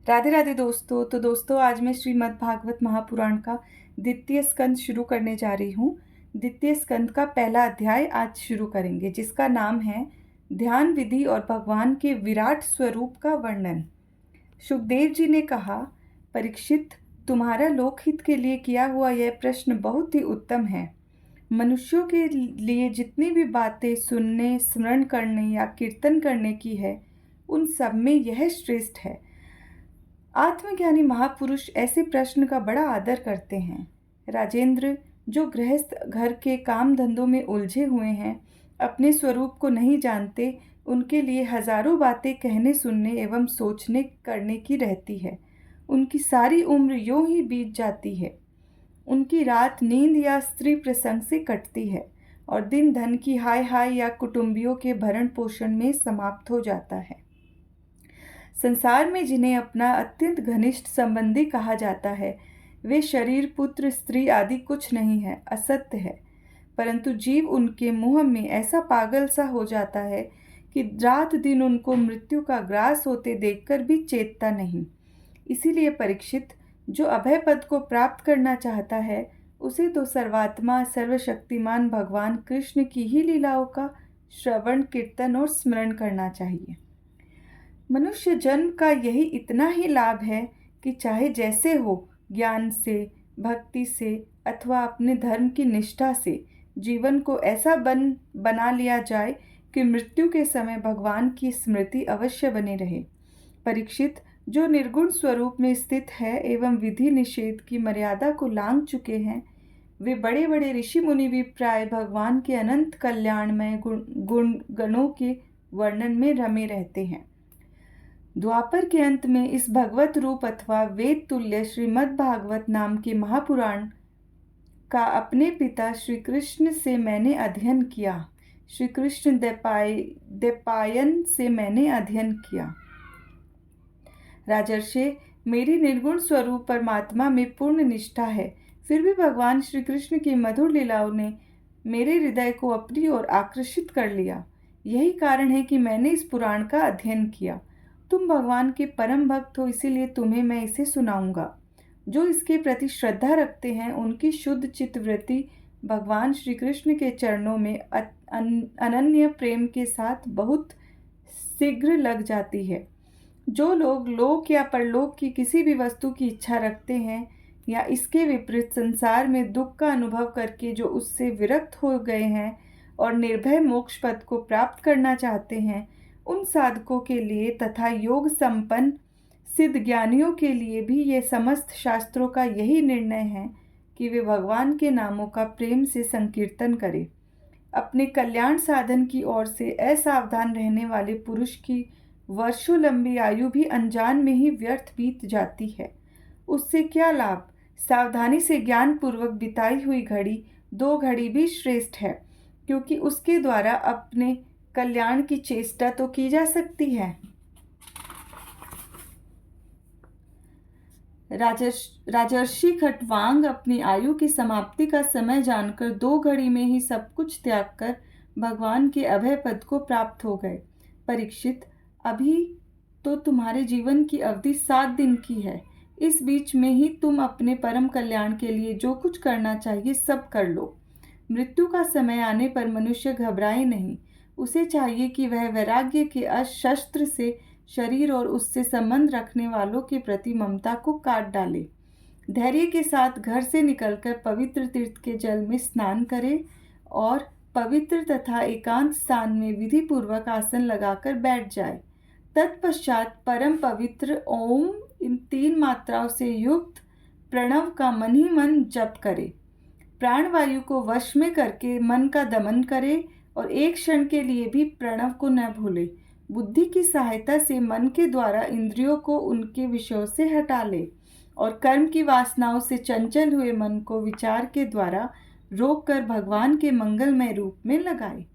राधे राधे दोस्तों। तो दोस्तों, आज मैं श्रीमद् भागवत महापुराण का द्वितीय स्कंद शुरू करने जा रही हूँ। द्वितीय स्कंद का पहला अध्याय आज शुरू करेंगे, जिसका नाम है ध्यान विधि और भगवान के विराट स्वरूप का वर्णन। सुखदेव जी ने कहा, परीक्षित, तुम्हारा लोकहित के लिए किया हुआ यह प्रश्न बहुत ही उत्तम है। मनुष्यों के लिए जितनी भी बातें सुनने, स्मरण करने या कीर्तन करने की है, उन सब में यह श्रेष्ठ है। आत्मज्ञानी महापुरुष ऐसे प्रश्न का बड़ा आदर करते हैं। राजेंद्र, जो गृहस्थ घर के काम धंधों में उलझे हुए हैं, अपने स्वरूप को नहीं जानते, उनके लिए हजारों बातें कहने, सुनने एवं सोचने करने की रहती है। उनकी सारी उम्र यूं ही बीत जाती है। उनकी रात नींद या स्त्री प्रसंग से कटती है और दिन धन की हाय हाय या कुटुंबियों के भरण पोषण में समाप्त हो जाता है। संसार में जिन्हें अपना अत्यंत घनिष्ठ संबंधी कहा जाता है, वे शरीर, पुत्र, स्त्री आदि कुछ नहीं है, असत्य है। परंतु जीव उनके मुंह में ऐसा पागल सा हो जाता है कि रात दिन उनको मृत्यु का ग्रास होते देखकर भी चेतता नहीं। इसीलिए परीक्षित, जो अभय पद को प्राप्त करना चाहता है, उसे तो सर्वात्मा सर्वशक्तिमान भगवान कृष्ण की ही लीलाओं का श्रवण, कीर्तन और स्मरण करना चाहिए। मनुष्य जन्म का यही इतना ही लाभ है कि चाहे जैसे हो, ज्ञान से, भक्ति से अथवा अपने धर्म की निष्ठा से जीवन को ऐसा बना लिया जाए कि मृत्यु के समय भगवान की स्मृति अवश्य बनी रहे। परीक्षित, जो निर्गुण स्वरूप में स्थित है एवं विधि निषेध की मर्यादा को लांघ चुके हैं, वे बड़े बड़े ऋषि मुनि भी प्राय भगवान के अनंत कल्याणमय गणों के वर्णन में रमे रहते हैं। द्वापर के अंत में इस भगवत रूप अथवा वेद तुल्य श्रीमद् भागवत नाम के महापुराण का अपने पिता श्री कृष्ण से मैंने अध्ययन किया। श्री कृष्ण द्वैपायन से मैंने अध्ययन किया। राजर्षे, मेरी निर्गुण स्वरूप परमात्मा में पूर्ण निष्ठा है, फिर भी भगवान श्री कृष्ण की मधुर लीलाओं ने मेरे हृदय को अपनी ओर आकर्षित कर लिया। यही कारण है कि मैंने इस पुराण का अध्ययन किया। तुम भगवान के परम भक्त हो, इसीलिए तुम्हें मैं इसे सुनाऊंगा। जो इसके प्रति श्रद्धा रखते हैं, उनकी शुद्ध चित्त वृत्ति भगवान श्री कृष्ण के चरणों में अनन्य प्रेम के साथ बहुत शीघ्र लग जाती है। जो लोग लोक या परलोक की किसी भी वस्तु की इच्छा रखते हैं या इसके विपरीत संसार में दुख का अनुभव करके जो उससे विरक्त हो गए हैं और निर्भय मोक्ष पद को प्राप्त करना चाहते हैं, उन साधकों के लिए तथा योग संपन्न सिद्ध ज्ञानियों के लिए भी ये समस्त शास्त्रों का यही निर्णय है कि वे भगवान के नामों का प्रेम से संकीर्तन करें। अपने कल्याण साधन की ओर से असावधान रहने वाले पुरुष की वर्षों लंबी आयु भी अनजान में ही व्यर्थ बीत जाती है। उससे क्या लाभ? सावधानी से ज्ञान पूर्वक बिताई हुई घड़ी 2 घड़ी भी श्रेष्ठ है, क्योंकि उसके द्वारा अपने कल्याण की चेष्टा तो की जा सकती है। राजर्षि खटवांग अपनी आयु की समाप्ति का समय जानकर 2 घड़ी में ही सब कुछ त्याग कर भगवान के अभय पद को प्राप्त हो गए। परीक्षित, अभी तो तुम्हारे जीवन की अवधि 7 दिन की है। इस बीच में ही तुम अपने परम कल्याण के लिए जो कुछ करना चाहिए सब कर लो। मृत्यु का समय आने पर मनुष्य घबराए नहीं। उसे चाहिए कि वह वैराग्य के शस्त्र से शरीर और उससे संबंध रखने वालों के प्रति ममता को काट डाले। धैर्य के साथ घर से निकलकर पवित्र तीर्थ के जल में स्नान करे और पवित्र तथा एकांत स्थान में विधि पूर्वक आसन लगाकर बैठ जाए। तत्पश्चात परम पवित्र ओम इन 3 मात्राओं से युक्त प्रणव का मन ही मन जप करे। प्राणवायु को वश में करके मन का दमन करे और एक क्षण के लिए भी प्रणव को न भूले। बुद्धि की सहायता से मन के द्वारा इंद्रियों को उनके विषयों से हटा ले और कर्म की वासनाओं से चंचल हुए मन को विचार के द्वारा रोक कर भगवान के मंगलमय रूप में लगाए।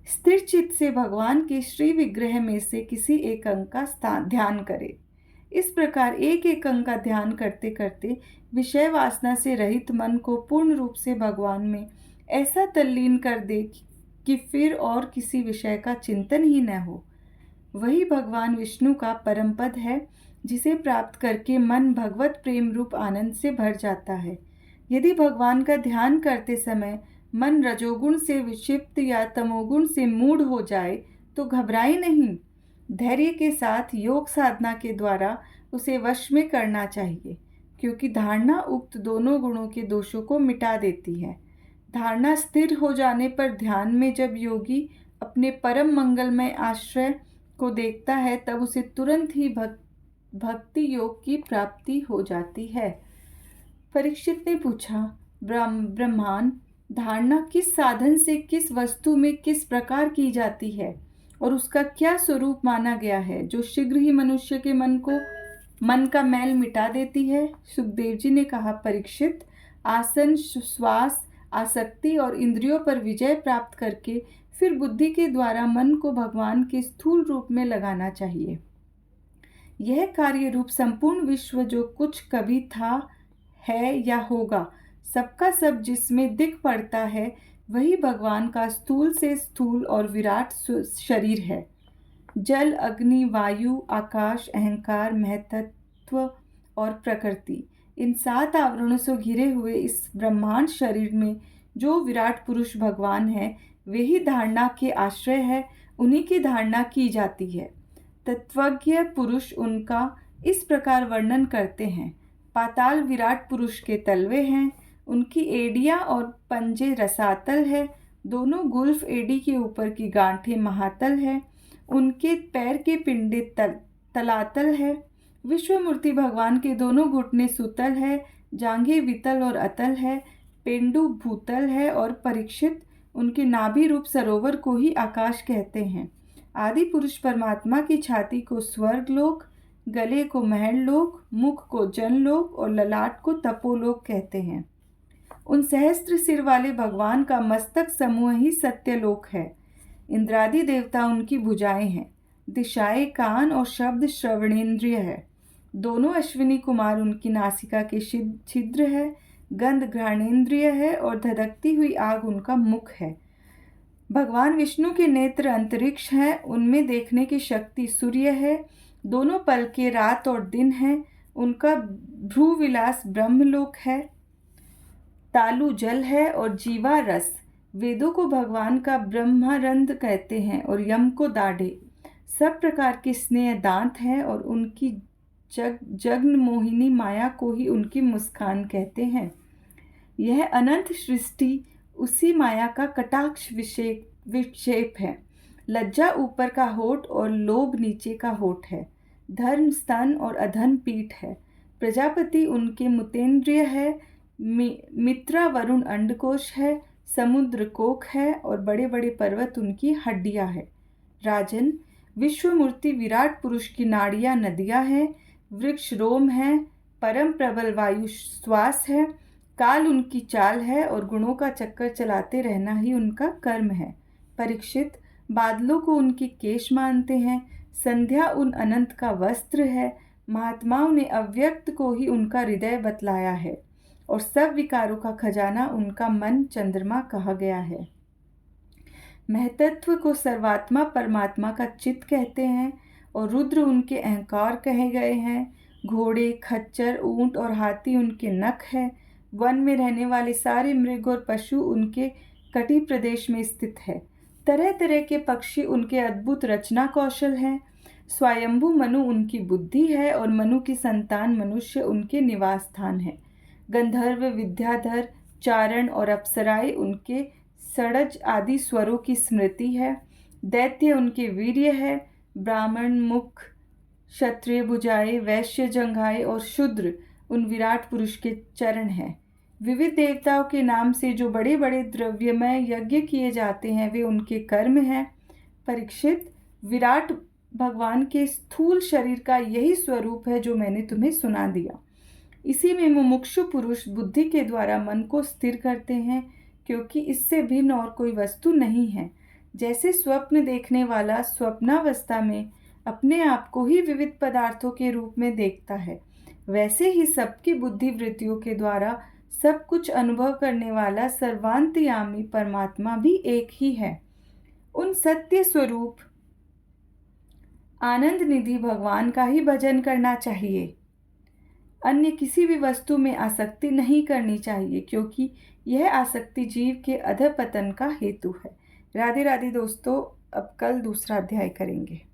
स्थिर चित्त से भगवान के श्री विग्रह में से किसी एक अंग का ध्यान करे। इस प्रकार एक एक अंग का ध्यान करते करते विषय वासना से रहित मन को पूर्ण रूप से भगवान में ऐसा तल्लीन कर दे कि फिर और किसी विषय का चिंतन ही न हो। वही भगवान विष्णु का परम पद है जिसे प्राप्त करके मन भगवत प्रेम रूप आनंद से भर जाता है। यदि भगवान का ध्यान करते समय मन रजोगुण से विक्षिप्त या तमोगुण से मूढ़ हो जाए तो घबराए नहीं। धैर्य के साथ योग साधना के द्वारा उसे वश में करना चाहिए, क्योंकि धारणा उक्त दोनों गुणों के दोषों को मिटा देती है। धारणा स्थिर हो जाने पर ध्यान में जब योगी अपने परम मंगलमय आश्रय को देखता है, तब उसे तुरंत ही भक्ति योग की प्राप्ति हो जाती है। परीक्षित ने पूछा, ब्रह्मांड धारणा किस साधन से किस वस्तु में किस प्रकार की जाती है और उसका क्या स्वरूप माना गया है जो शीघ्र ही मनुष्य के मन का मैल मिटा देती है? सुखदेव जी ने कहा, परीक्षित, आसन, श्वास, आसक्ति और इंद्रियों पर विजय प्राप्त करके फिर बुद्धि के द्वारा मन को भगवान के स्थूल रूप में लगाना चाहिए। यह कार्य रूप संपूर्ण विश्व जो कुछ कभी था, है या होगा, सबका सब जिसमें दिख पड़ता है, वही भगवान का स्थूल से स्थूल और विराट शरीर है। जल, अग्नि, वायु, आकाश, अहंकार, महतत्व और प्रकृति, इन 7 आवरणों से घिरे हुए इस ब्रह्मांड शरीर में जो विराट पुरुष भगवान है, वे ही धारणा के आश्रय है, उन्हीं की धारणा की जाती है। तत्वज्ञ पुरुष उनका इस प्रकार वर्णन करते हैं। पाताल विराट पुरुष के तलवे हैं, उनकी एड़ियाँ और पंजे रसातल है, दोनों गुल्फ एड़ी के ऊपर की गांठें महातल है, उनके पैर के पिंडे तलातल है। विश्वमूर्ति भगवान के दोनों घुटने सुतल है, जांघें वितल और अतल है, पेंडु भूतल है और परीक्षित, उनके नाभि रूप सरोवर को ही आकाश कहते हैं। आदि पुरुष परमात्मा की छाती को स्वर्ग लोक, गले को महल लोक, मुख को जनलोक और ललाट को तपोलोक कहते हैं। उन सहस्त्र सिर वाले भगवान का मस्तक समूह ही सत्यलोक है। इंद्रादि देवता उनकी भुजाएं हैं, दिशाएं कान और शब्द श्रवणेन्द्रिय है। दोनों अश्विनी कुमार उनकी नासिका के छिद्र है, गंध घ्राणेन्द्रिय है और धधकती हुई आग उनका मुख है। भगवान विष्णु के नेत्र अंतरिक्ष हैं, उनमें देखने की शक्ति सूर्य है। दोनों पल के रात और दिन है, उनका भ्रूविलास ब्रह्मलोक है। तालु जल है और जीवा रस। वेदों को भगवान का ब्रह्मानंद कहते हैं और यम को दाढ़े। सब प्रकार के स्नेह दांत हैं और उनकी जगन मोहिनी माया को ही उनकी मुस्कान कहते हैं। यह अनंत सृष्टि उसी माया का कटाक्ष विक्षेप है। लज्जा ऊपर का होठ और लोभ नीचे का होठ है। धर्म स्तन और अधन पीठ है। प्रजापति उनके मुतेंद्रिय है। मित्रा वरुण अंडकोश है। समुद्र कोक है और बड़े बड़े पर्वत उनकी हड्डियां है। राजन, विश्वमूर्ति विराट पुरुष की नाड़ियां नदियां हैं। वृक्ष रोम है। परम प्रबल वायु श्वास है। काल उनकी चाल है और गुणों का चक्कर चलाते रहना ही उनका कर्म है। परीक्षित, बादलों को उनके केश मानते हैं। संध्या उन अनंत का वस्त्र है। महात्माओं ने अव्यक्त को ही उनका हृदय बतलाया है और सब विकारों का खजाना उनका मन चंद्रमा कहा गया है। महतत्व को सर्वात्मा परमात्मा का चित्त कहते हैं और रुद्र उनके अहंकार कहे गए हैं। घोड़े, खच्चर, ऊंट और हाथी उनके नख है। वन में रहने वाले सारे मृग और पशु उनके कटी प्रदेश में स्थित है। तरह तरह के पक्षी उनके अद्भुत रचना कौशल हैं। स्वयंभू मनु उनकी बुद्धि है और मनु की संतान मनुष्य उनके निवास स्थान है। गंधर्व, विद्याधर, चारण और अप्सराएं उनके सड़ज आदि स्वरों की स्मृति है। दैत्य उनके वीर्य है। ब्राह्मण मुख, क्षत्रिय भुजाएं, वैश्य जंघाएं और शूद्र उन विराट पुरुष के चरण हैं। विविध देवताओं के नाम से जो बड़े बड़े द्रव्यमय यज्ञ किए जाते हैं, वे उनके कर्म हैं। परीक्षित, विराट भगवान के स्थूल शरीर का यही स्वरूप है जो मैंने तुम्हें सुना दिया। इसी में मुमुक्षु पुरुष बुद्धि के द्वारा मन को स्थिर करते हैं, क्योंकि इससे भिन्न और कोई वस्तु नहीं है। जैसे स्वप्न देखने वाला स्वप्नावस्था में अपने आप को ही विविध पदार्थों के रूप में देखता है, वैसे ही सबकी बुद्धि वृत्तियों के द्वारा सब कुछ अनुभव करने वाला सर्वांतयामी परमात्मा भी एक ही है। उन सत्य स्वरूप आनंद निधि भगवान का ही भजन करना चाहिए। अन्य किसी भी वस्तु में आसक्ति नहीं करनी चाहिए, क्योंकि यह आसक्ति जीव के अधःपतन का हेतु है। राधे राधे दोस्तों, अब कल दूसरा अध्याय करेंगे।